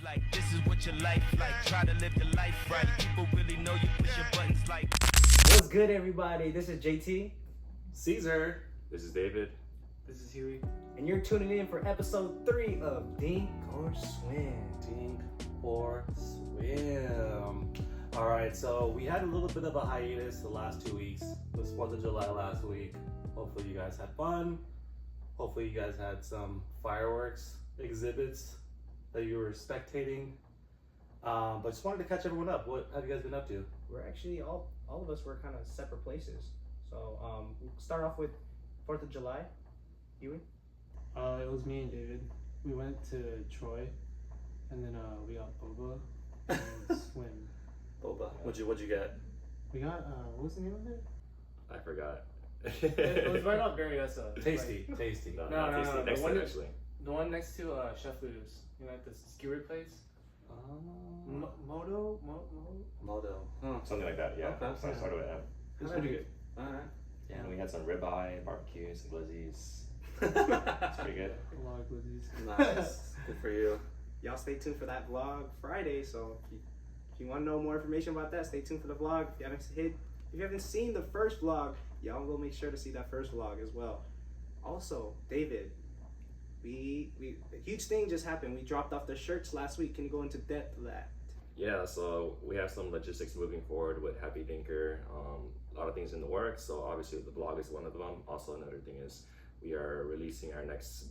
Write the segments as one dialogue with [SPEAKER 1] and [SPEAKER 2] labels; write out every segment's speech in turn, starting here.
[SPEAKER 1] like this is what your life like. Try to live your life right. People really know you push your buttons like.
[SPEAKER 2] What's good, everybody? This is JT.
[SPEAKER 3] Cesar.
[SPEAKER 4] This is David.
[SPEAKER 5] This is Huey.
[SPEAKER 2] And you're tuning in for episode 3 of Dink or Swim.
[SPEAKER 3] Dink or Swim. Alright, so we had a little bit of a hiatus the last 2 weeks. It was 4th of July last week. Hopefully you guys had fun. Hopefully you guys had some fireworks exhibits that you were spectating. But just wanted to catch everyone up. What have you guys been up to?
[SPEAKER 2] We're actually, all of us were kind of separate places. So we'll start off with 4th of July. Huey?
[SPEAKER 5] It was me and David. We went to Troy, and then we got boba and swim.
[SPEAKER 3] Boba. What'd you get?
[SPEAKER 5] We got what was the name of it?
[SPEAKER 4] I forgot.
[SPEAKER 5] It was right off Berryessa.
[SPEAKER 3] Tasty. Tasty.
[SPEAKER 4] No,
[SPEAKER 5] No,
[SPEAKER 4] not tasty.
[SPEAKER 5] no,
[SPEAKER 4] Next
[SPEAKER 5] the one
[SPEAKER 4] to it,
[SPEAKER 5] that-
[SPEAKER 4] actually.
[SPEAKER 5] The one next to Chef Lou's. You know, at the skewer place. Moto.
[SPEAKER 3] Modo.
[SPEAKER 4] Something like that, yeah.
[SPEAKER 3] Okay.
[SPEAKER 4] So I started with M.
[SPEAKER 5] It's pretty good.
[SPEAKER 3] Alright.
[SPEAKER 4] Yeah, and we had some ribeye, barbecue, some glizzies. It's pretty good.
[SPEAKER 5] A lot of glizzies.
[SPEAKER 3] Nice. Good for you.
[SPEAKER 6] Y'all stay tuned for that vlog Friday. So if you want to know more information about that, stay tuned for the vlog. If you haven't seen the first vlog, y'all will make sure to see that first vlog as well. Also, David, a huge thing just happened. We dropped off the shirts last week. Can you go into depth of that?
[SPEAKER 4] Yeah, so we have some logistics moving forward with Happy Dinker. A lot of things in the works. So obviously the blog is one of them. Also another thing is we are releasing our next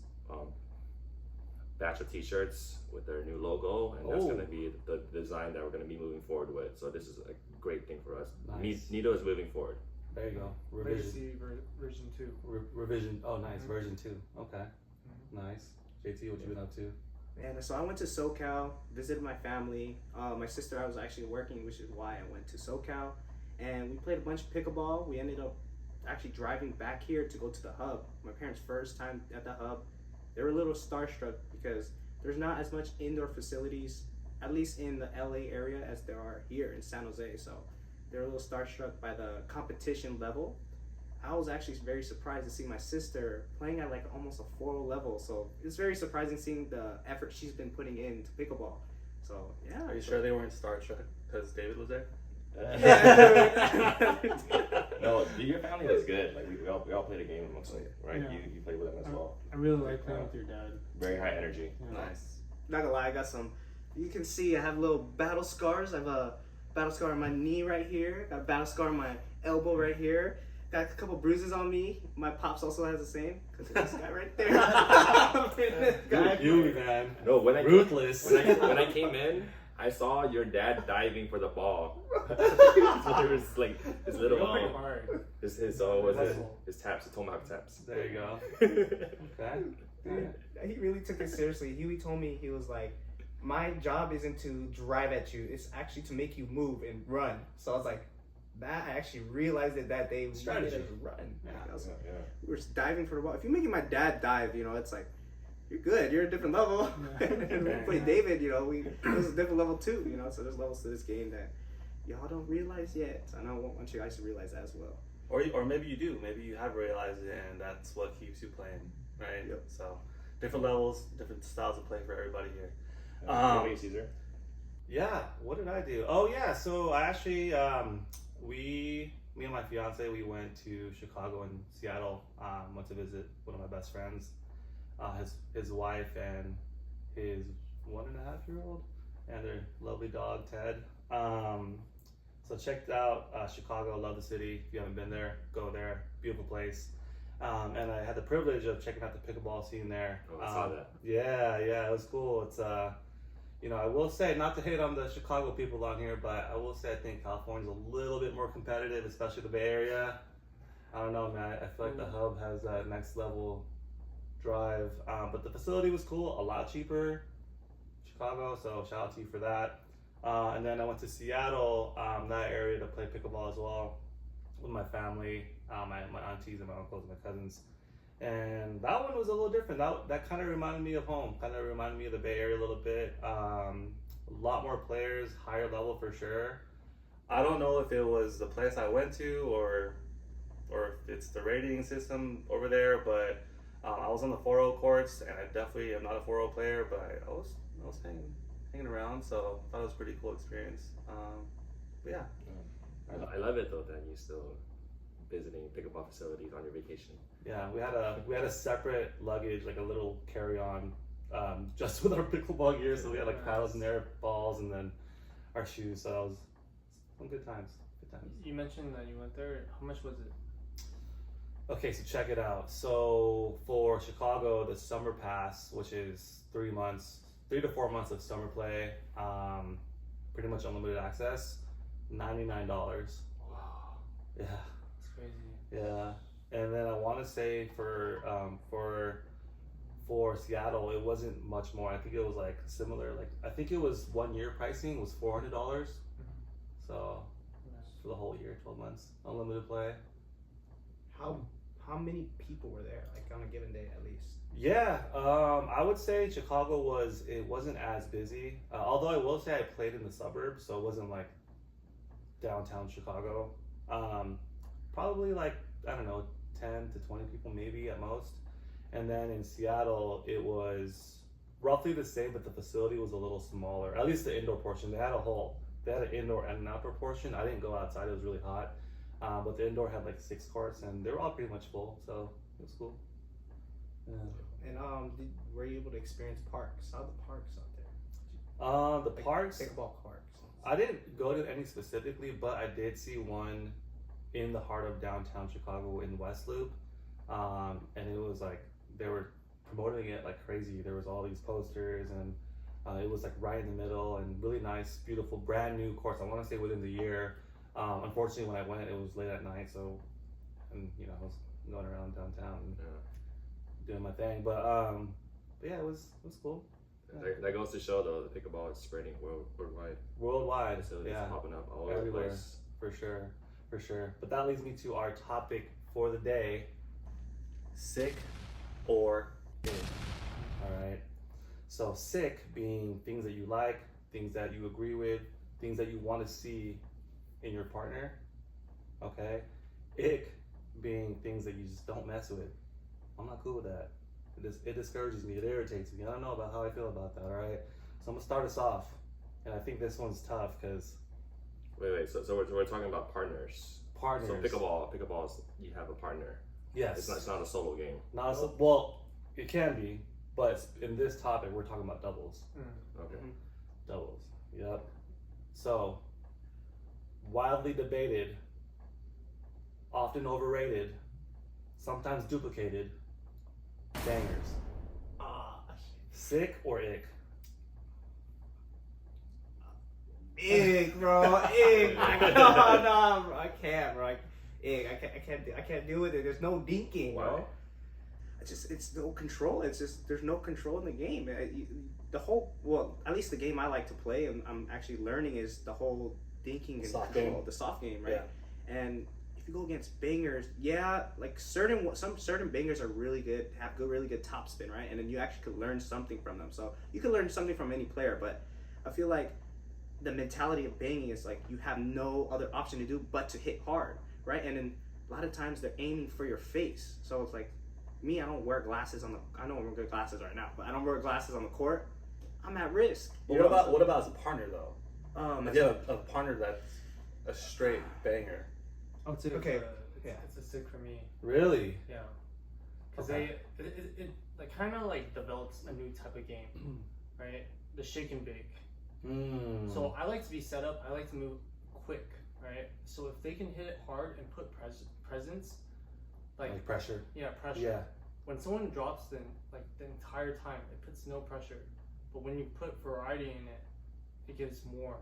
[SPEAKER 4] batch of t-shirts with our new logo, and that's going to be the design that we're going to be moving forward with. So this is a great thing for us.
[SPEAKER 3] Nice.
[SPEAKER 4] Nito is moving forward.
[SPEAKER 3] There you go.
[SPEAKER 5] Ready to
[SPEAKER 3] Revision.
[SPEAKER 5] see version 2.
[SPEAKER 3] Revision. Oh, nice. Version 2. Okay. Nice. JT, what you been up to?
[SPEAKER 6] And so I went to SoCal, visited my family. My sister, I was actually working, which is why I went to SoCal. And we played a bunch of pickleball. We ended up actually driving back here to go to the hub. My parents' first time at the hub. They were a little starstruck because there's not as much indoor facilities, at least in the LA area, as there are here in San Jose. So they're a little starstruck by the competition level. I was actually very surprised to see my sister playing at like almost a 4 level. So it's very surprising seeing the effort she's been putting into pickleball. So yeah.
[SPEAKER 3] Are you sure they weren't Star Trek because David was there?
[SPEAKER 4] No, your family was good. Like we all played a game amongst them, right?
[SPEAKER 5] Yeah.
[SPEAKER 4] You played with them as well.
[SPEAKER 5] I really like playing with your dad.
[SPEAKER 4] Very high energy.
[SPEAKER 5] Yeah.
[SPEAKER 3] Nice.
[SPEAKER 6] Not gonna lie, I got some. You can see I have little battle scars. I have a battle scar on my knee right here. Got a battle scar on my elbow right here. Got a couple bruises on me. My pops also has the same. Cause this guy right there.
[SPEAKER 3] Huey, man.
[SPEAKER 4] No,
[SPEAKER 3] Ruthless.
[SPEAKER 4] When I came in, I saw your dad diving for the ball. So there was like his little
[SPEAKER 5] Pretty hard.
[SPEAKER 4] his was it
[SPEAKER 5] Hustle.
[SPEAKER 4] his taps, the tomahawk taps.
[SPEAKER 3] There you go. Okay.
[SPEAKER 6] Dude, he really took it seriously. Huey told me, he was like, my job isn't to drive at you. It's actually to make you move and run. So I was like, that I actually realized it that day.
[SPEAKER 3] Strategy.
[SPEAKER 6] Run. I was like,
[SPEAKER 4] Yeah.
[SPEAKER 6] we were just diving for the ball. If you're making my dad dive, you know, it's like, you're good. You're a different level. And when we play David, you know, it was a different level too, you know. So there's levels to this game that y'all don't realize yet. So I know I want you guys to realize that as well.
[SPEAKER 3] Or maybe you do. Maybe you have realized it, and that's what keeps you playing, right?
[SPEAKER 6] Yep.
[SPEAKER 3] So different levels, different styles of play for everybody here.
[SPEAKER 4] How about you, Cesar?
[SPEAKER 3] Yeah. What did I do? Oh yeah. So I actually, me and my fiance, we went to Chicago and Seattle. Went to visit one of my best friends, his wife and his 1.5-year-old, and their lovely dog Ted. So checked out Chicago. Love the city. If you haven't been there, go there. Beautiful place. And I had the privilege of checking out the pickleball scene there.
[SPEAKER 4] Oh, I saw that.
[SPEAKER 3] Yeah, it was cool. It's you know, I will say, not to hate on the Chicago people on here, but I will say I think California's a little bit more competitive, especially the Bay Area. I don't know, man. I feel like the hub has that next level drive. But the facility was cool, a lot cheaper. Chicago, so shout out to you for that. And then I went to Seattle, that area, to play pickleball as well with my family, my aunties and my uncles and my cousins. And that one was a little different. That kind of reminded me of home, kind of reminded me of the Bay Area a little bit. A lot more players, higher level for sure. I don't know if it was the place I went to or if it's the rating system over there, but I was on the 4-0 courts, and I definitely am not a 4-0 player, but I was hanging hanging around. So I thought it was a pretty cool experience. But yeah.
[SPEAKER 4] I love it though that you still visiting pickleball facilities on your vacation.
[SPEAKER 3] Yeah, we had a separate luggage, like a little carry-on, just with our pickleball gear. So we had like paddles in there, balls, and then our shoes. So it was some good times. Good times.
[SPEAKER 5] You mentioned that you went there. How much was it?
[SPEAKER 3] Okay, so check it out. So for Chicago, the summer pass, which is 3 to 4 months of summer play, pretty much unlimited access, $99.
[SPEAKER 5] Wow.
[SPEAKER 3] Yeah.
[SPEAKER 5] That's crazy.
[SPEAKER 3] Yeah, and then I want to say for Seattle, it wasn't much more. I think it was like similar. Like I think it was 1 year pricing was $400. So for the whole year, 12 months, unlimited play.
[SPEAKER 2] How many people were there, like on a given day at least?
[SPEAKER 3] Yeah, I would say Chicago wasn't as busy. Although I will say I played in the suburbs, so it wasn't like downtown Chicago. Probably like, I don't know, 10 to 20 people maybe at most. And then in Seattle, it was roughly the same, but the facility was a little smaller. At least the indoor portion. They had an indoor and an outdoor portion. I didn't go outside, it was really hot. But the indoor had like 6 courts and they were all pretty much full, so it was cool. Yeah.
[SPEAKER 2] And were you able to experience parks? How are the parks out there?
[SPEAKER 3] The parks,
[SPEAKER 2] Pickleball parks.
[SPEAKER 3] I didn't go to any specifically, but I did see one in the heart of downtown Chicago in West Loop, and it was like they were promoting it like crazy. There was all these posters, and it was like right in the middle and really nice, beautiful, brand new course. I want to say within the year. Unfortunately, when I went, it was late at night, so and I was going around downtown and doing my thing. But yeah, it was cool. Yeah.
[SPEAKER 4] That goes to show though, the pickleball is spreading worldwide.
[SPEAKER 3] Worldwide,
[SPEAKER 4] Facilities
[SPEAKER 3] yeah,
[SPEAKER 4] popping up all over the
[SPEAKER 3] everywhere,
[SPEAKER 4] place.
[SPEAKER 3] for sure. But that leads me to our topic for the day: sick or ick. All right. So sick being things that you like, things that you agree with, things that you want to see in your partner. Okay. Ick being things that you just don't mess with. I'm not cool with that. It discourages me. It irritates me. I don't know about how I feel about that. All right. So I'm gonna start us off, and I think this one's tough because.
[SPEAKER 4] Wait. So we're talking about partners.
[SPEAKER 3] Partners.
[SPEAKER 4] So pickleball is you have a partner.
[SPEAKER 3] Yes.
[SPEAKER 4] It's not a solo game.
[SPEAKER 3] Well, it can be, but in this topic, we're talking about doubles.
[SPEAKER 4] Okay.
[SPEAKER 3] Doubles. Yep. So, widely debated, often overrated, sometimes duplicated, bangers. Sick or ick?
[SPEAKER 2] Ick, bro. Ick. No, bro. I can't, bro. Ick. I can't do it. There's no dinking, bro.
[SPEAKER 6] It's no control. It's just there's no control in the game. At least the game I like to play and I'm actually learning is the whole dinking and
[SPEAKER 3] Soft
[SPEAKER 6] control,
[SPEAKER 3] game.
[SPEAKER 6] the soft game, right?
[SPEAKER 3] Yeah.
[SPEAKER 6] And if you go against bangers, like some certain bangers are really good, have really good top spin, right? And then you actually could learn something from them. So you can learn something from any player, but I feel like the mentality of banging is like you have no other option to do but to hit hard, right? And then a lot of times they're aiming for your face. So it's like me, I don't wear glasses I know I'm wearing glasses right now, but I don't wear glasses on the court. I'm at risk.
[SPEAKER 3] But what about as a partner though? If you have a partner that's a straight banger.
[SPEAKER 5] I would say
[SPEAKER 2] Okay.
[SPEAKER 5] It's a sick for me.
[SPEAKER 3] Really?
[SPEAKER 5] Yeah. Because
[SPEAKER 3] Okay.
[SPEAKER 5] it like kind of like develops a new type of game, right? The shake and bake. So I like to be set up. I like to move quick, right? So if they can hit it hard and put presence,
[SPEAKER 3] like pressure.
[SPEAKER 5] Yeah, pressure.
[SPEAKER 3] Yeah.
[SPEAKER 5] When someone drops, then like the entire time it puts no pressure. But when you put variety in it, it gives more.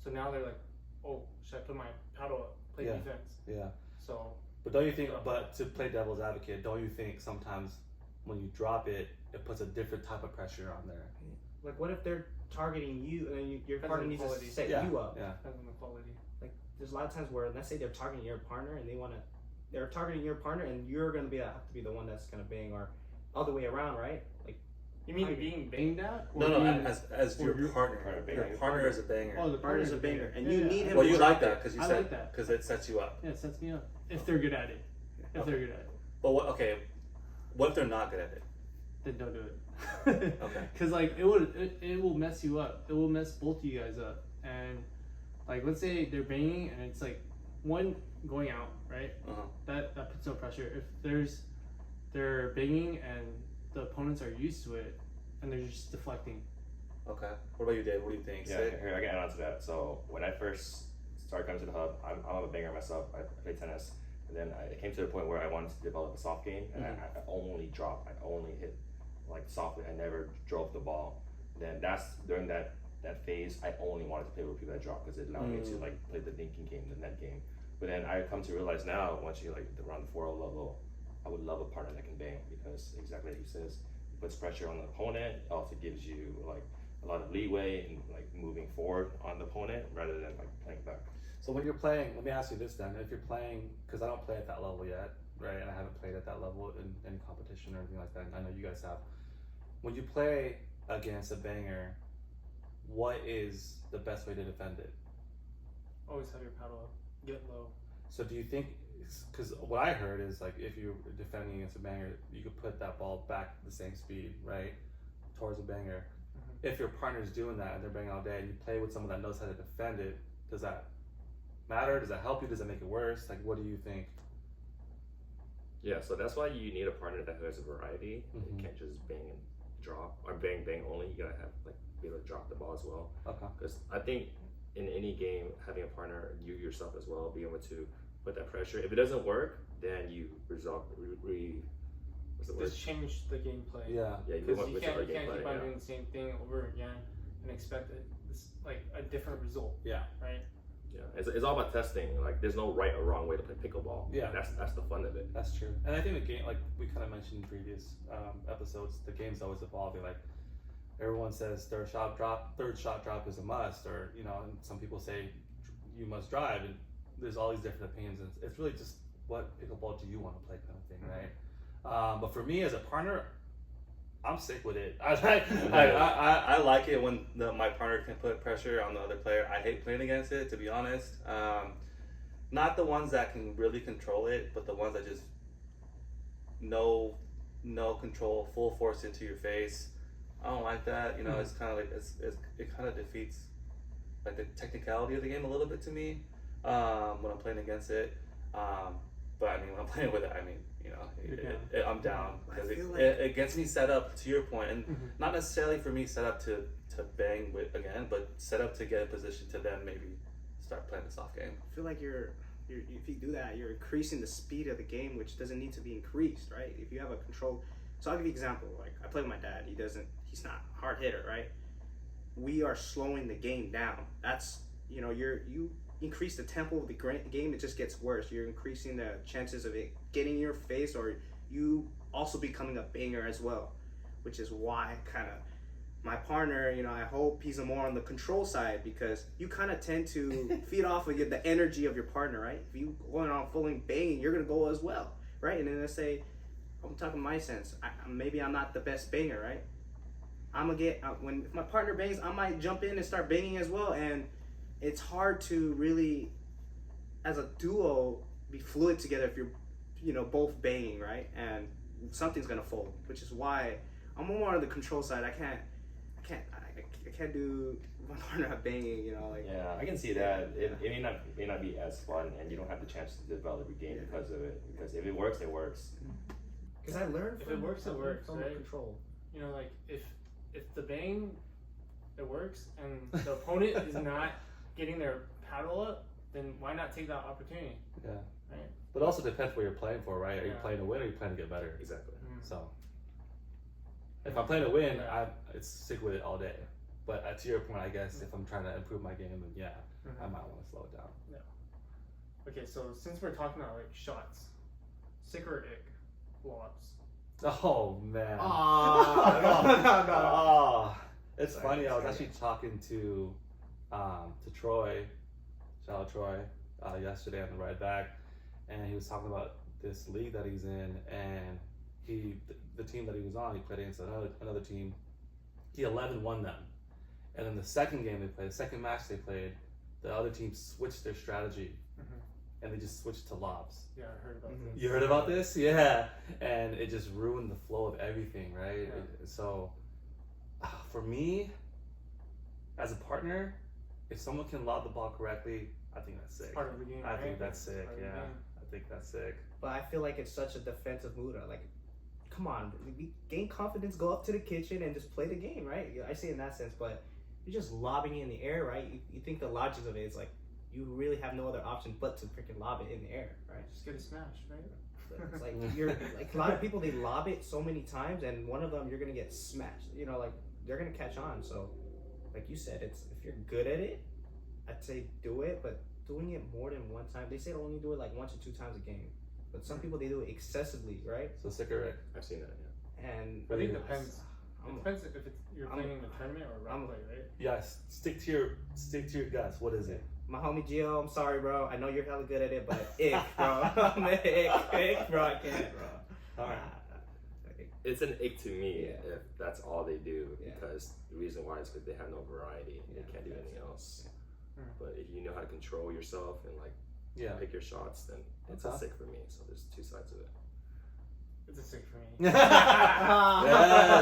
[SPEAKER 5] So now they're like, oh, should I put my paddle up, play defense?
[SPEAKER 3] Yeah.
[SPEAKER 5] So.
[SPEAKER 3] But don't you think? But to play devil's advocate, don't you think sometimes when you drop it, it puts a different type of pressure on there?
[SPEAKER 2] Like, what if they're targeting you and your partner needs to set
[SPEAKER 3] yeah.
[SPEAKER 2] you up?
[SPEAKER 3] Yeah.
[SPEAKER 5] Depends on the quality.
[SPEAKER 2] Like, there's a lot of times where, let's say they're targeting your partner and they're targeting your partner and you're gonna have to be the one that's gonna bang, or other way around, right? Like,
[SPEAKER 5] You mean being banged at?
[SPEAKER 3] No, as your partner. Your partner is a banger.
[SPEAKER 5] Oh, the
[SPEAKER 6] Partner's a banger, and you need him.
[SPEAKER 3] Well,
[SPEAKER 6] to
[SPEAKER 3] you
[SPEAKER 6] drop
[SPEAKER 3] like that
[SPEAKER 6] it.
[SPEAKER 3] because you
[SPEAKER 5] I
[SPEAKER 3] said
[SPEAKER 5] like that.
[SPEAKER 3] because it sets you up.
[SPEAKER 5] Yeah, it sets me up. If they're good at it. If they're good at it,
[SPEAKER 3] But what if they're not good at it?
[SPEAKER 5] then don't do it.
[SPEAKER 3] Okay.
[SPEAKER 5] Because like it will mess you up. It will mess both of you guys up. And like let's say they're banging and it's like one going out, right? That puts no pressure. If they're banging and the opponents are used to it and they're just deflecting.
[SPEAKER 3] Okay. What about you, Dave? What do you think?
[SPEAKER 4] Yeah, here I can add on to that. So when I first started coming to the hub, I'm a banger myself. I play tennis, and then it came to the point where I wanted to develop a soft game, and I only dropped. I only hit like softly. I never drove the ball. Then that's during that phase. I only wanted to play with people that drop because it allowed me to like play the dinking game, the net game. But then I come to realize now, once you like around the 4-0 level, I would love a partner that can bang because exactly like he says, it puts pressure on the opponent. It also gives you like a lot of leeway and like moving forward on the opponent rather than like playing back.
[SPEAKER 3] So when you're playing, let me ask you this then: if you're playing, because I don't play at that level yet, right? And I haven't played at that level in any competition or anything like that. And I know you guys have. When you play against a banger, what is the best way to defend it?
[SPEAKER 5] Always have your paddle up, get low.
[SPEAKER 3] So do you think? Because what I heard is like if you're defending against a banger, you could put that ball back the same speed, right, towards a banger. If your partner's doing that and they're banging all day and you play with someone that knows how to defend it, does that matter? Does that help you? Does that make it worse? Like, what do you think?
[SPEAKER 4] Yeah, so that's why you need a partner that has a variety. You can't just bang and drop or bang only. You gotta have like be able to drop the ball as well.
[SPEAKER 3] Okay.
[SPEAKER 4] Because I think in any game, having a partner, you yourself as well, being able to put that pressure. If it doesn't work, then you what's the word?
[SPEAKER 5] Just change the gameplay.
[SPEAKER 3] Yeah.
[SPEAKER 4] Yeah,
[SPEAKER 5] Because you can't
[SPEAKER 4] gameplay,
[SPEAKER 5] keep on doing the same thing over again and expect like a different result.
[SPEAKER 3] Yeah.
[SPEAKER 5] Right.
[SPEAKER 4] Yeah, it's all about testing. Like, there's no right or wrong way to play pickleball.
[SPEAKER 3] Yeah.
[SPEAKER 4] That's the fun of it.
[SPEAKER 3] That's true. And I think the game, like we kind of mentioned in previous episodes, the game's always evolving. Like everyone says, third shot drop is a must, or you know, and some people say you must drive, and there's all these different opinions. And it's really just what pickleball do you want to play, kind of thing, right? But for me as a partner, I'm sick with it. I like it when my partner can put pressure on the other player. I hate playing against it, to be honest. Not the ones that can really control it, but the ones that just no control, full force into your face. I don't like that. You know, it's kind of like it kind of defeats like the technicality of the game a little bit to me when I'm playing against it. But I mean, when I'm playing with it, I mean, you know, I'm down because it gets me set up, to your point, and not necessarily for me set up to bang with again, but set up to get in position to then maybe start playing the soft game.
[SPEAKER 6] I feel like you're if you do that, you're increasing the speed of the game, which doesn't need to be increased, right? If you have a control. So I'll give you an example. Like I play with my dad. He's not a hard hitter, right? We are slowing the game down. That's, you know, you increase the tempo of the game, it just gets worse. You're increasing the chances of it getting in your face, or you also becoming a banger as well, which is why kind of my partner, you know, I hope he's more on the control side, because you kind of tend to feed off of the energy of your partner, right? If you going on fully banging, you're gonna go as well, right? And then let's say I'm talking my sense, maybe I'm not the best banger, right? I'm gonna get if my partner bangs, I might jump in and start banging as well, and it's hard to really, as a duo, be fluid together if you're, you know, both banging, right? And something's gonna fold, which is why I'm more on the control side. I can't do my partner banging, you know, like.
[SPEAKER 4] Yeah, I can see that. It may not be as fun, and you don't have the chance to develop your game because of it. Because if it works, it works.
[SPEAKER 2] Because I learned
[SPEAKER 5] If it works, it works,
[SPEAKER 2] from
[SPEAKER 5] right?
[SPEAKER 2] control.
[SPEAKER 5] You know, like if the bang, it works, and the opponent is not getting their paddle up, then why not take that opportunity?
[SPEAKER 3] Yeah.
[SPEAKER 5] Right.
[SPEAKER 3] But it also depends what you're playing for, right? Are you
[SPEAKER 5] Yeah.
[SPEAKER 3] playing to win, or are you playing to get better?
[SPEAKER 4] Exactly.
[SPEAKER 3] So if I'm playing to win, it's stick with it all day. But to your point, I guess if I'm trying to improve my game, then I might want to slow it down.
[SPEAKER 5] Yeah. Okay, so since we're talking about like shots, sick or ick, Lobs.
[SPEAKER 3] Oh man.
[SPEAKER 2] No.
[SPEAKER 3] It's funny. I was actually talking to Troy, shout out Troy, yesterday on the ride back, and he was talking about this league that he's in, and the team that he was on, he played against another team. He 11-1 them, and then the second game they played, the second match they played, the other team switched their strategy, and they just switched to Lobs.
[SPEAKER 5] Yeah, I heard about this.
[SPEAKER 3] You heard about this? Yeah. And it just ruined the flow of everything, right?
[SPEAKER 5] Yeah.
[SPEAKER 3] So, for me, as a partner, if someone can lob the ball correctly, I think that's sick.
[SPEAKER 5] It's part of the game,
[SPEAKER 3] I
[SPEAKER 5] right?
[SPEAKER 3] think that's sick,
[SPEAKER 5] Part of the
[SPEAKER 3] yeah.
[SPEAKER 5] game.
[SPEAKER 3] I think that's sick.
[SPEAKER 2] But I feel like it's such a defensive mood. Like, come on, gain confidence, go up to the kitchen and just play the game, right? I say in that sense, but you're just lobbing it in the air, right? You think the logic of it is like, you really have no other option but to freaking lob it in the air, right?
[SPEAKER 5] Just get it smashed, right?
[SPEAKER 2] It's like you're like a lot of people, they lob it so many times, and one of them you're gonna get smashed. You know, like they're gonna catch on. So, like you said, it's if you're good at it, I'd say do it. But doing it more than one time, they say to only do it like 1 to 2 times a game. But some people, they do it excessively, right?
[SPEAKER 3] So sick or Rick?
[SPEAKER 4] I've seen that. Yeah.
[SPEAKER 2] And
[SPEAKER 5] I think it
[SPEAKER 3] Yeah.
[SPEAKER 5] depends. It depends if you're playing in a tournament or round play, right?
[SPEAKER 3] Yes. Stick to your guts. What is it?
[SPEAKER 2] my homie Gio, I'm sorry, bro. I know you're hella good at it, but ick, bro. ick, bro. I can't, bro.
[SPEAKER 3] All right.
[SPEAKER 4] It's an ick to me
[SPEAKER 2] Yeah.
[SPEAKER 4] if that's all they do,
[SPEAKER 2] Yeah.
[SPEAKER 4] because the reason why is because they have no variety.
[SPEAKER 2] Yeah,
[SPEAKER 4] They can't do anything else.
[SPEAKER 5] Yeah.
[SPEAKER 4] But if you know how to control yourself and like
[SPEAKER 3] Yeah.
[SPEAKER 4] pick your shots, then it's
[SPEAKER 3] Okay.
[SPEAKER 4] a sick for me. So there's two sides of it.
[SPEAKER 5] It's a sick for me.
[SPEAKER 3] Yes.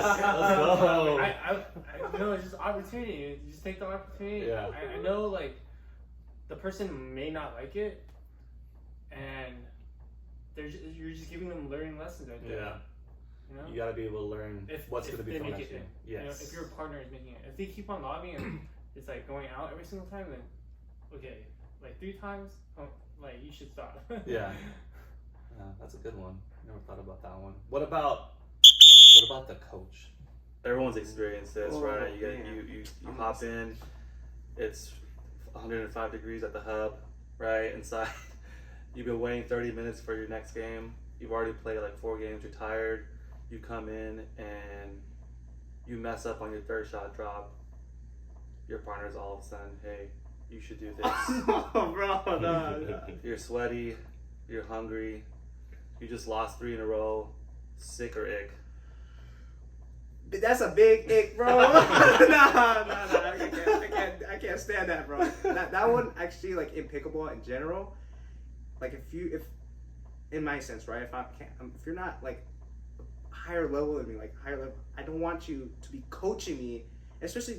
[SPEAKER 3] Let's go.
[SPEAKER 5] I know it's just opportunity. You just take the opportunity.
[SPEAKER 3] Yeah.
[SPEAKER 5] I know like the person may not like it, and you're just giving them learning lessons right there.
[SPEAKER 3] Yeah.
[SPEAKER 5] You know?
[SPEAKER 3] You gotta be able to learn what's gonna be
[SPEAKER 5] they
[SPEAKER 3] fun
[SPEAKER 5] make
[SPEAKER 3] next
[SPEAKER 5] it
[SPEAKER 3] game.
[SPEAKER 5] in. You know,
[SPEAKER 3] Yes.
[SPEAKER 5] if your partner is making it, if they keep on lobbing and it's like going out every single time, then okay, like 3 times, like you should stop.
[SPEAKER 3] Yeah. Yeah, that's a good one. Never thought about that one. What about the coach? Everyone's experienced this,
[SPEAKER 6] Oh,
[SPEAKER 3] right? You
[SPEAKER 6] man.
[SPEAKER 3] you hop in, it's 105 degrees at the hub, right? Inside. You've been waiting 30 minutes for your next game. You've already played like 4 games, you're tired. You come in and you mess up on your 3rd shot drop. Your partner's all of a sudden, hey, you should do this.
[SPEAKER 6] Oh, bro, no.
[SPEAKER 3] You're sweaty, you're hungry, you just lost 3 in a row. Sick or ick?
[SPEAKER 6] That's a big ick, bro. no, I can't stand that, bro. That one actually, like in pickleball in general, like if in my sense, right? If you're not like higher level than me, like higher level, I don't want you to be coaching me. Especially,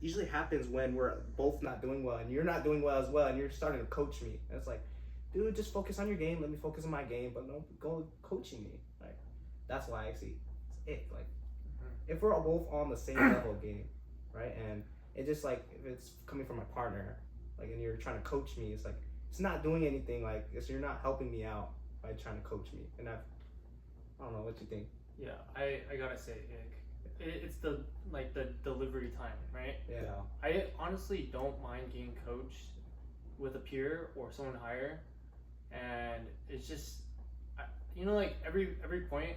[SPEAKER 6] usually happens when we're both not doing well and you're not doing well as well, and you're starting to coach me. And it's like, dude, just focus on your game. Let me focus on my game, but don't go coaching me. Like, that's why I see it's ick. Like, if we're both on the same level of game, right? And it just like if it's coming from my partner, like, and you're trying to coach me, it's like it's not doing anything. Like, you're not helping me out by trying to coach me. And I don't know what you think.
[SPEAKER 5] Yeah, I gotta say, it's the delivery time, right?
[SPEAKER 2] Yeah.
[SPEAKER 5] I honestly don't mind getting coached with a peer or someone higher, and it's just, like every point,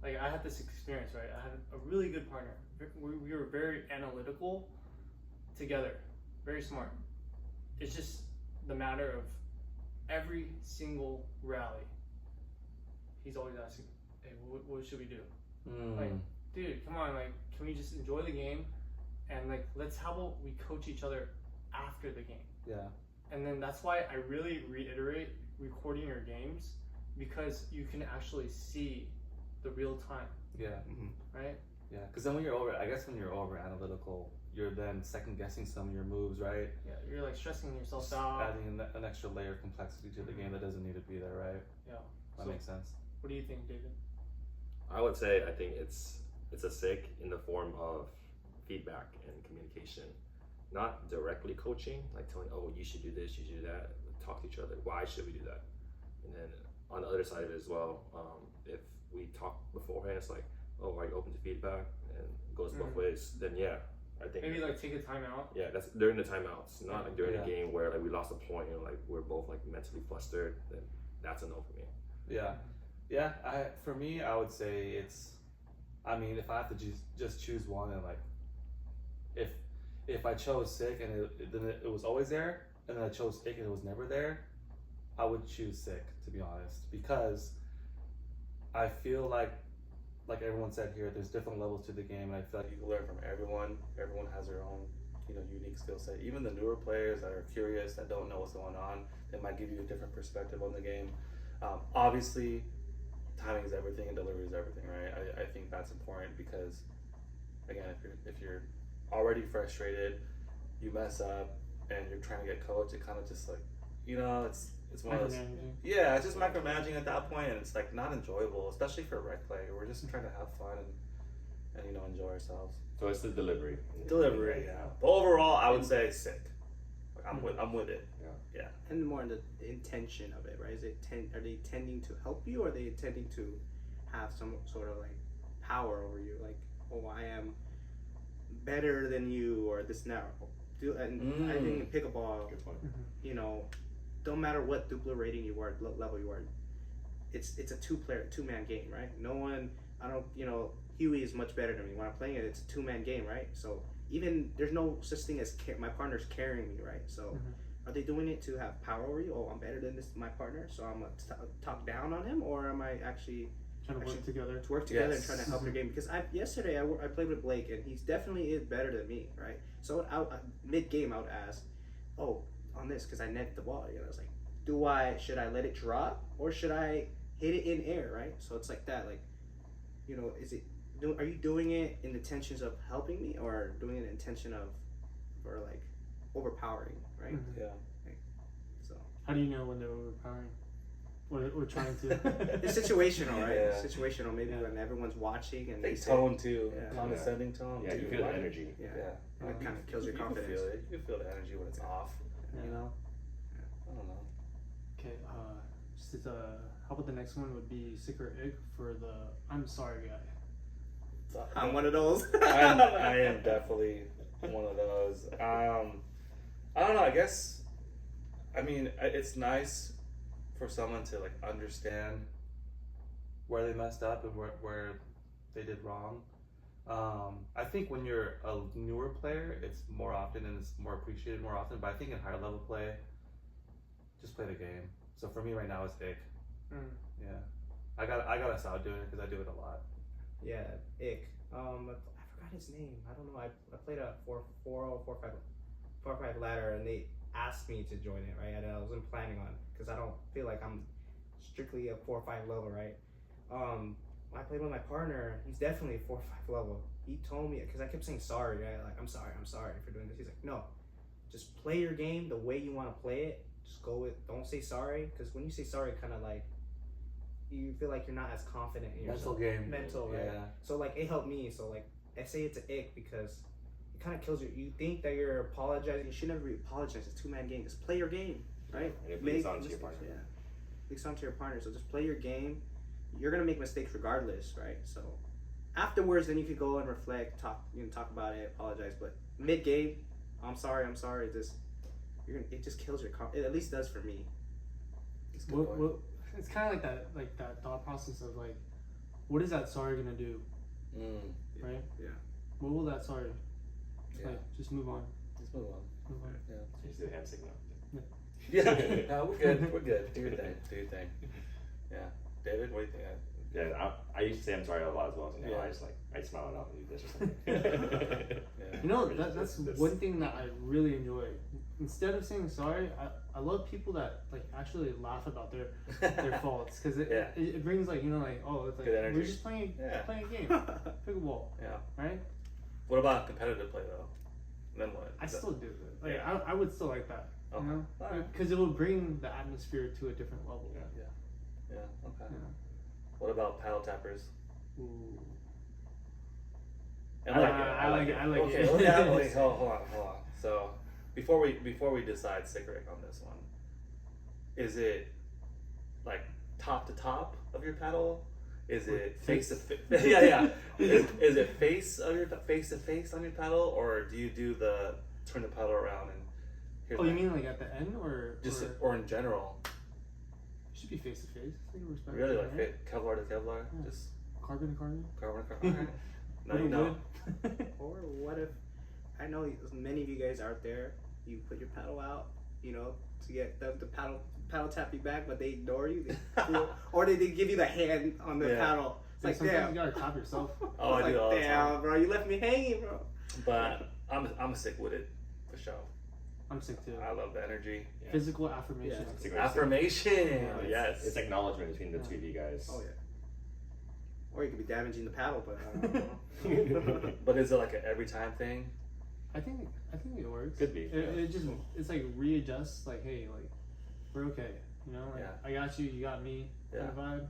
[SPEAKER 5] like I had this experience, right? I had a really good partner. We were very analytical together, very smart. It's just the matter of every single rally, he's always asking, hey, what should we do? Like, dude, come on, like, can we just enjoy the game? And like, how about we coach each other after the game?
[SPEAKER 3] Yeah.
[SPEAKER 5] And then that's why I really reiterate recording your games, because you can actually see the real time,
[SPEAKER 3] Yeah.
[SPEAKER 5] right?
[SPEAKER 3] Yeah. Because then when you're over analytical, you're then second guessing some of your moves, right?
[SPEAKER 5] Yeah, you're like stressing yourself
[SPEAKER 3] Just
[SPEAKER 5] out.
[SPEAKER 3] adding an extra layer of complexity to the game that doesn't need to be there, right?
[SPEAKER 5] Yeah.
[SPEAKER 3] That
[SPEAKER 5] So,
[SPEAKER 3] makes sense.
[SPEAKER 5] what do you think, David?
[SPEAKER 4] I would say I think it's a sick in the form of feedback and communication, not directly coaching, like telling, oh, you should do this, you should do that. Talk to each other. Why should we do that? And then on the other side of it as well, if we talk beforehand, it's like, oh, are you open to feedback? And it goes both ways. Then yeah, I think
[SPEAKER 5] Maybe like take a timeout.
[SPEAKER 4] yeah, that's during the timeouts, not like during
[SPEAKER 3] Yeah.
[SPEAKER 4] the game where like we lost a point and like we're both like mentally flustered. Then that's a no for me.
[SPEAKER 3] Yeah. Yeah. For me, I would say if I have to just choose one, and like, if I chose sick and then it was always there, and then I chose ick and it was never there, I would choose sick, to be honest, because I feel like everyone said here, there's different levels to the game, and I feel like you can learn from everyone. Everyone has their own unique skill set. Even the newer players that are curious, that don't know what's going on, they might give you a different perspective on the game. Obviously, timing is everything and delivery is everything, right? I think that's important because, again, if you're already frustrated, you mess up, and you're trying to get coached, it kind of just like, it's one of those. Yeah, it's just micromanaging at that point, and it's like not enjoyable, especially for rec play. We're just trying to have fun and enjoy ourselves.
[SPEAKER 4] So it's the delivery.
[SPEAKER 3] Delivery, yeah. But overall, I would say sick. Like, I'm with it. Yeah.
[SPEAKER 6] And more in the intention of it, right? Is it are they tending to help you, or are they tending to have some sort of like power over you? Like, oh, I am better than you, or this now. And I think in pickleball, don't matter what dupla rating you are, level you are, it's a two-man game, right? Huey is much better than me. When I'm playing it, it's a two-man game, right? So even there's no such thing as my partner's carrying me, right? So are they doing it to have power over you? Oh, I'm better than my partner, so I'm gonna talk down on him, or am I actually
[SPEAKER 5] trying to work together?
[SPEAKER 6] To work together and trying to help your game. Because yesterday I played with Blake, and he's definitely is better than me, right? So mid game I would ask, oh, on this, because I net the ball, I was like, should I let it drop, or should I hit it in air, right? So it's like that, like, are you doing it in the intentions of helping me, or doing it in intention of, or like overpowering, right?
[SPEAKER 3] Yeah.
[SPEAKER 6] So
[SPEAKER 5] how do you know when they're overpowering? We're trying to.
[SPEAKER 6] It's situational, right?
[SPEAKER 3] Yeah.
[SPEAKER 6] Situational. Maybe when everyone's watching and
[SPEAKER 3] they
[SPEAKER 6] say,
[SPEAKER 3] tone too,
[SPEAKER 6] Yeah.
[SPEAKER 3] condescending tone.
[SPEAKER 4] Yeah, you feel the energy.
[SPEAKER 6] Yeah.
[SPEAKER 3] Yeah.
[SPEAKER 6] And it kind of kills your confidence.
[SPEAKER 3] You can feel it. You can feel the energy when it's off.
[SPEAKER 5] Yeah.
[SPEAKER 3] I don't know.
[SPEAKER 5] Okay. How about the next one would be sick or ick for the I'm sorry guy.
[SPEAKER 6] I'm one of those.
[SPEAKER 3] I am definitely one of those. I don't know. I guess. I mean, it's nice for someone to like understand where they messed up and where they did wrong. I think when you're a newer player, it's more often and it's more appreciated more often. But I think in higher level play, just play the game. So for me right now, it's ick. Yeah, I gotta stop doing it because I do it a lot.
[SPEAKER 2] Yeah, ick. I forgot his name. I don't know. I played a 4-5 ladder, and they asked me to join it, right? And I wasn't planning on, because I don't feel like I'm strictly a 4-5 level, right? I played with my partner. He's definitely a 4-5 level. He told me, because I kept saying sorry, right? Like, I'm sorry for doing this. He's like, no, just play your game the way you want to play it. Just go with, don't say sorry, because when you say sorry, kind of like, you feel like you're not as confident in yourself. Mental, right?
[SPEAKER 3] Yeah.
[SPEAKER 2] So like, it helped me. So like, I say it's an ick because it kind of kills you. You think that you're apologizing. You should never apologize. It's a two-man game. Just play your game, right?
[SPEAKER 4] And it leads on to your partner.
[SPEAKER 6] Yeah, leads on to your partner. So just play your game. You're gonna make mistakes regardless, right? So afterwards, then you could go and reflect, talk about it, apologize. But mid-game, I'm sorry. It just kills your confidence. It at least does for me.
[SPEAKER 5] It's kind of like that thought process of like, what is that sorry gonna do? Right?
[SPEAKER 6] Yeah.
[SPEAKER 5] What will that sorry?
[SPEAKER 3] Yeah.
[SPEAKER 5] Like, just move on.
[SPEAKER 3] Let's move on. Yeah.
[SPEAKER 4] Just do the hand signal.
[SPEAKER 3] Yeah. No, we're good. We're good. Do your thing. Yeah. David, what do you think?
[SPEAKER 4] Yeah, I used to say I'm sorry a lot as well. So now I just I smile it out and do this or something.
[SPEAKER 3] Yeah.
[SPEAKER 5] That's one thing that I really enjoy. Instead of saying sorry, I love people that like actually laugh about their faults, because it brings like oh, it's like we're just playing a game, pickleball.
[SPEAKER 3] Yeah.
[SPEAKER 5] Right.
[SPEAKER 3] What about competitive play though? Then what?
[SPEAKER 5] I still do it. Like I would still like that.
[SPEAKER 3] Okay.
[SPEAKER 5] Because it will bring the atmosphere to a different level.
[SPEAKER 3] Yeah. Okay.
[SPEAKER 5] Yeah.
[SPEAKER 3] What about paddle tappers?
[SPEAKER 5] Ooh.
[SPEAKER 3] I like it. Okay, wait, hold on. So before we decide sick or ick on this one, is it like top to top of your paddle? Is it face to face? Yeah. Is it face to face on your paddle, or do you do the turn the paddle around and?
[SPEAKER 5] You mean like at the end, or
[SPEAKER 3] in general?
[SPEAKER 5] It should be face to face.
[SPEAKER 3] Really, like Kevlar to Kevlar, just
[SPEAKER 5] carbon to carbon.
[SPEAKER 3] Alright. No, you know.
[SPEAKER 6] Or what if, I know many of you guys out there, you put your paddle out, to get them to paddle tap you back, but they ignore you, or they give you the hand on the paddle. It's like,
[SPEAKER 5] sometimes
[SPEAKER 6] damn.
[SPEAKER 5] you gotta tap yourself.
[SPEAKER 3] Oh, I do all the time.
[SPEAKER 6] Damn, bro, you left me hanging, bro.
[SPEAKER 3] But I'm sick with it for sure.
[SPEAKER 5] I'm sick too.
[SPEAKER 3] I love the energy.
[SPEAKER 4] Yeah.
[SPEAKER 5] Physical affirmation.
[SPEAKER 4] It's a great
[SPEAKER 3] Affirmation.
[SPEAKER 4] thing.
[SPEAKER 3] Yes.
[SPEAKER 4] It's acknowledgement between the two of you guys.
[SPEAKER 6] Oh yeah. Or you could be damaging the paddle, but I don't know.
[SPEAKER 3] But is it like an every time thing?
[SPEAKER 5] I think it works.
[SPEAKER 4] Could be.
[SPEAKER 5] It just it's like readjusts. Like, hey, like we're okay. You know, like,
[SPEAKER 3] Yeah.
[SPEAKER 5] I got you, you got me. Kind of vibe.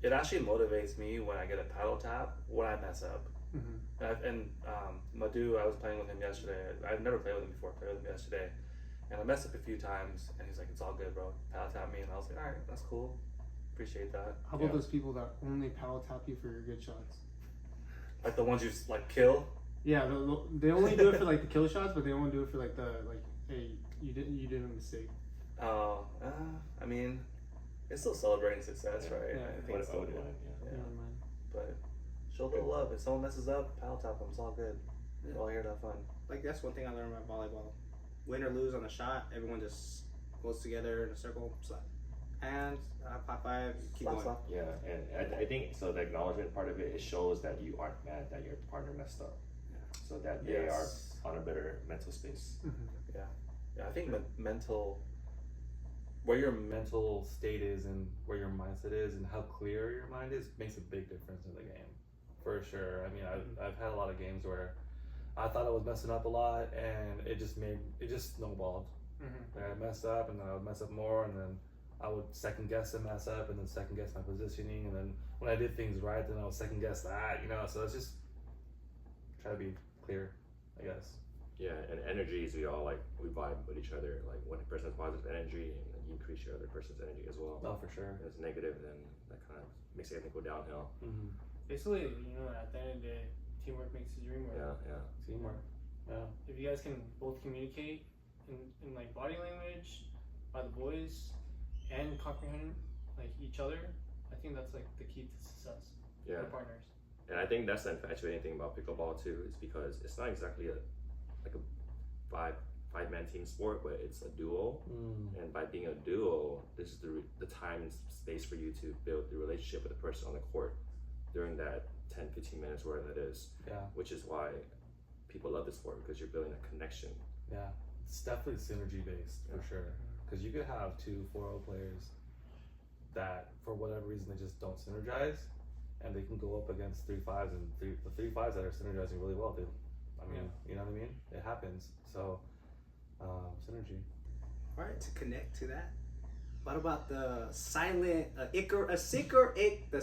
[SPEAKER 3] It actually motivates me when I get a paddle tap when I mess up. And Madhu, I was playing with him yesterday. I've never played with him before. I played with him yesterday, and I messed up a few times. And he's like, "It's all good, bro. Paddle tap me." And I was like, "All right, that's cool. Appreciate that."
[SPEAKER 5] How about those people that only paddle tap you for your good shots?
[SPEAKER 3] Like the ones you like kill.
[SPEAKER 5] Yeah, they only do it for like the kill shots, but they only do it for like the hey, you did a mistake.
[SPEAKER 3] Oh, I mean, it's still celebrating success, right?
[SPEAKER 5] Yeah.
[SPEAKER 3] I think
[SPEAKER 4] What
[SPEAKER 3] it's
[SPEAKER 4] I
[SPEAKER 3] all
[SPEAKER 4] would
[SPEAKER 3] good.
[SPEAKER 4] want, yeah.
[SPEAKER 5] Never mind.
[SPEAKER 3] But show a little love. If someone messes up, paddle tap them. It's all good. We're all here to have fun.
[SPEAKER 6] Like that's one thing I learned about volleyball. Win or lose on a shot, everyone just goes together in a circle, slap hands, high five, keep
[SPEAKER 3] Slap,
[SPEAKER 6] going.
[SPEAKER 3] slap.
[SPEAKER 4] Yeah, and I think so. The acknowledgement part of it shows that you aren't mad that your partner messed up, so that they
[SPEAKER 3] Yes.
[SPEAKER 4] are on a better mental space.
[SPEAKER 3] Yeah, I think mental, where your mental state is and where your mindset is and how clear your mind is makes a big difference in the game, for sure. I mean, I've had a lot of games where I thought I was messing up a lot and it just snowballed. Like I messed up and then I would mess up more and then I would second guess and mess up and then second guess my positioning and then when I did things right, then I would second guess that, so it's just try to be clear, I guess.
[SPEAKER 4] Yeah, and energies, we all we vibe with each other. Like when a person has positive energy, and you increase your other person's energy as well.
[SPEAKER 3] Oh, for sure.
[SPEAKER 4] If it's negative, then that kind of makes everything go downhill.
[SPEAKER 5] Basically, at the end of the day, teamwork makes the dream work.
[SPEAKER 4] Yeah.
[SPEAKER 3] Teamwork. Yeah.
[SPEAKER 5] If you guys can both communicate in like body language, by the voice, and comprehend like each other, I think that's like the key to success
[SPEAKER 4] Yeah.
[SPEAKER 5] for partners.
[SPEAKER 4] And I think that's the infatuating thing about pickleball too, is because it's not exactly a five-man team sport, but it's a duo. And by being a duo, this is the time and space for you to build the relationship with the person on the court during that 10-15 minutes, whatever that is.
[SPEAKER 3] Yeah.
[SPEAKER 4] Which is why people love this sport, because you're building a connection.
[SPEAKER 3] Yeah. It's definitely synergy based for sure. Because you could have 2 4-0 players that, for whatever reason, they just don't synergize, and they can go up against 3-5s and the 3-5s that are synergizing really well. You know what I mean? It happens. So, synergy.
[SPEAKER 6] All right, to connect to that, what about the silent ick or ick? The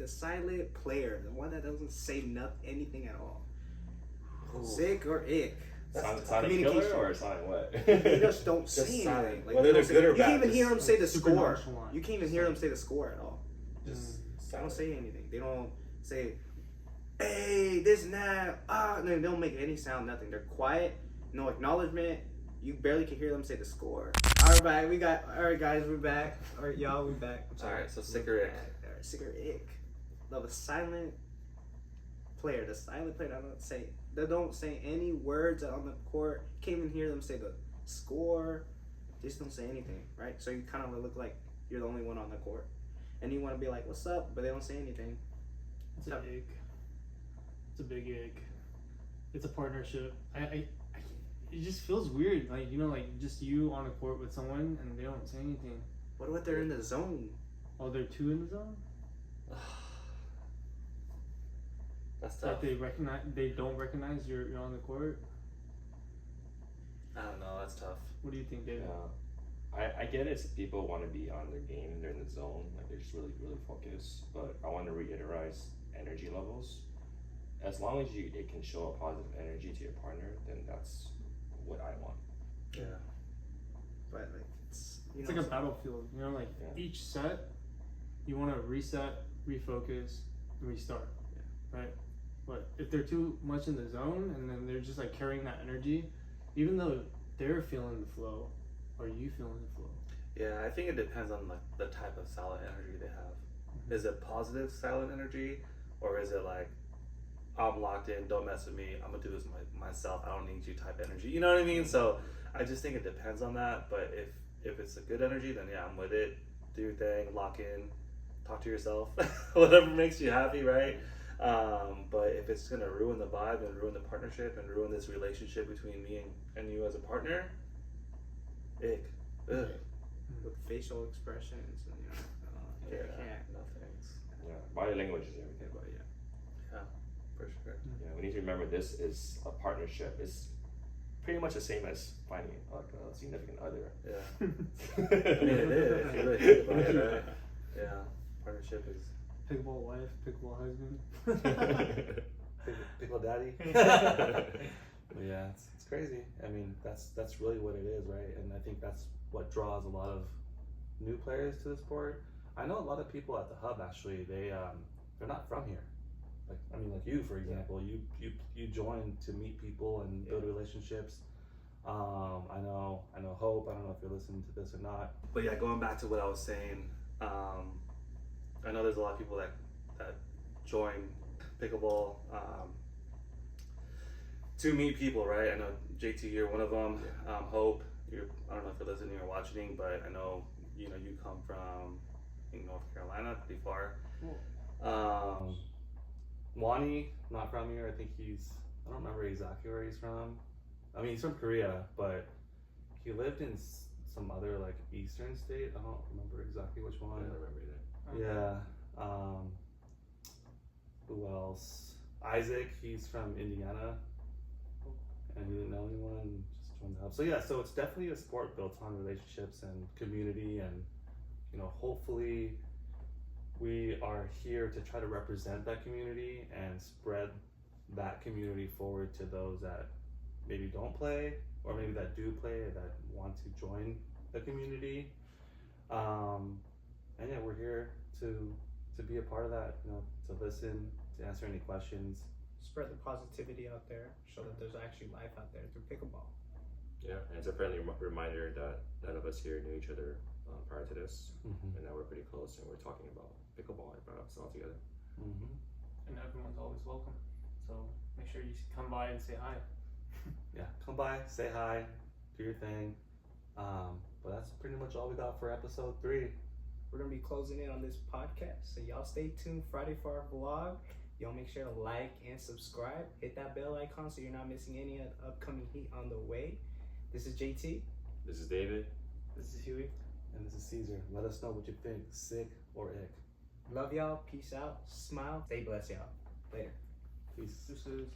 [SPEAKER 6] silent player, the one that doesn't say anything at all. Sick or ick?
[SPEAKER 4] Sonic
[SPEAKER 6] communication.
[SPEAKER 4] killer or Sonic what?
[SPEAKER 6] They just don't say
[SPEAKER 3] Just
[SPEAKER 6] anything.
[SPEAKER 3] silent.
[SPEAKER 6] Like,
[SPEAKER 3] Whether
[SPEAKER 6] they
[SPEAKER 3] they're
[SPEAKER 6] don't
[SPEAKER 3] good or
[SPEAKER 6] you can't
[SPEAKER 3] bad,
[SPEAKER 6] even hear them say the
[SPEAKER 5] super
[SPEAKER 6] score.
[SPEAKER 5] nonchalant.
[SPEAKER 6] You can't even hear them say the score at all.
[SPEAKER 3] Just
[SPEAKER 6] They don't say anything. They don't say, "Hey, this and that." No, they don't make any sound. Nothing. They're quiet. No acknowledgement. You barely can hear them say the score. All right, guys, we're back. All right, y'all, we're back. I'm sorry.
[SPEAKER 3] All right, so sick or ick.
[SPEAKER 6] All right, sick or ick. Love a silent player. The silent player they don't say any words on the court. Can't even hear them say the score. Just don't say anything, right? So you kind of look like you're the only one on the court, and you want to be like, "What's up?" But they don't say anything.
[SPEAKER 5] It's a big. It's a big ick. It's a partnership. It just feels weird, like just you on a court with someone and they don't say anything.
[SPEAKER 6] What about they're in the zone?
[SPEAKER 5] Oh, they're 2 in the zone.
[SPEAKER 3] That's tough.
[SPEAKER 5] Like they don't recognize you're on the court.
[SPEAKER 3] I don't know. That's tough.
[SPEAKER 5] What do you think, David?
[SPEAKER 4] I get it. People want to be on their game. They're in the zone. Like they're just really, really focused. But I want to reiterate energy levels. As long as it can show a positive energy to your partner, then that's what I want.
[SPEAKER 6] Yeah. But like it's
[SPEAKER 5] Like a battlefield. Each set, you want to reset, refocus, and restart. Yeah. Right. But if they're too much in the zone and then they're just like carrying that energy, even though they're feeling the flow, are you feeling the flow?
[SPEAKER 3] Yeah, I think it depends on the type of silent energy they have. Is it positive silent energy, or is it like, I'm locked in, don't mess with me, I'm gonna do this myself, I don't need you type energy? You know what I mean? So I just think it depends on that. But if it's a good energy, then yeah, I'm with it. Do your thing, lock in, talk to yourself, whatever makes you happy, right? But if it's gonna ruin the vibe and ruin the partnership and ruin this relationship between me and you as a partner, ick. Ugh.
[SPEAKER 6] With facial expressions and
[SPEAKER 3] Yeah,
[SPEAKER 6] you can't.
[SPEAKER 3] no thanks.
[SPEAKER 4] Yeah, body language is everything.
[SPEAKER 6] But yeah.
[SPEAKER 3] For sure.
[SPEAKER 4] Yeah, we need to remember this is a partnership. It's pretty much the same as finding like a significant other.
[SPEAKER 3] Yeah. I mean, it is. If you really think about it, right? Yeah. Partnership is
[SPEAKER 5] Pickleball wife, pickleball husband.
[SPEAKER 3] pickle daddy. But yeah, it's crazy. I mean, that's really what it is, right? And I think that's what draws a lot of new players to the sport. I know a lot of people at the hub actually. They're not from here. Like you, for example, you joined to meet people and build relationships. I know Hope. I don't know if you're listening to this or not. But yeah, going back to what I was saying, I know there's a lot of people that join pickleball to meet people, right? I know JT, you're one of them. Hope, I don't know if you're listening or watching, but I know you come from North Carolina, pretty far. Wani, not from here. I think I don't remember exactly where he's from. I mean, he's from Korea, but he lived in some other like eastern state. I don't remember exactly which one.
[SPEAKER 4] I don't remember either.
[SPEAKER 3] Yeah. Who else? Isaac, he's from Indiana. And he didn't know anyone, just joined the hub. So yeah, so it's definitely a sport built on relationships and community, and hopefully we are here to try to represent that community and spread that community forward to those that maybe don't play, or maybe that do play, that want to join the community. And yeah, we're here to be a part of that, to listen, to answer any questions.
[SPEAKER 2] Spread the positivity out there, show that there's actually life out there through pickleball.
[SPEAKER 4] Yeah, and it's a friendly reminder that none of us here knew each other prior to this,
[SPEAKER 3] Mm-hmm.
[SPEAKER 4] and now we're pretty close and we're talking about pickleball and brought us all together.
[SPEAKER 3] Mm-hmm.
[SPEAKER 5] And everyone's always welcome. So make sure you come by and say hi.
[SPEAKER 3] Yeah, come by, say hi, do your thing. But that's pretty much all we got for episode 3.
[SPEAKER 2] We're gonna be closing in on this podcast, so y'all stay tuned Friday for our vlog. Y'all make sure to like and subscribe. Hit that bell icon so you're not missing any upcoming heat on the way. This is JT.
[SPEAKER 4] This is David.
[SPEAKER 5] This is Huey.
[SPEAKER 3] And this is Cesar. Let us know what you think, sick or ick.
[SPEAKER 2] Love y'all. Peace out. Smile. Stay blessed, y'all. Later.
[SPEAKER 3] Peace.
[SPEAKER 5] This is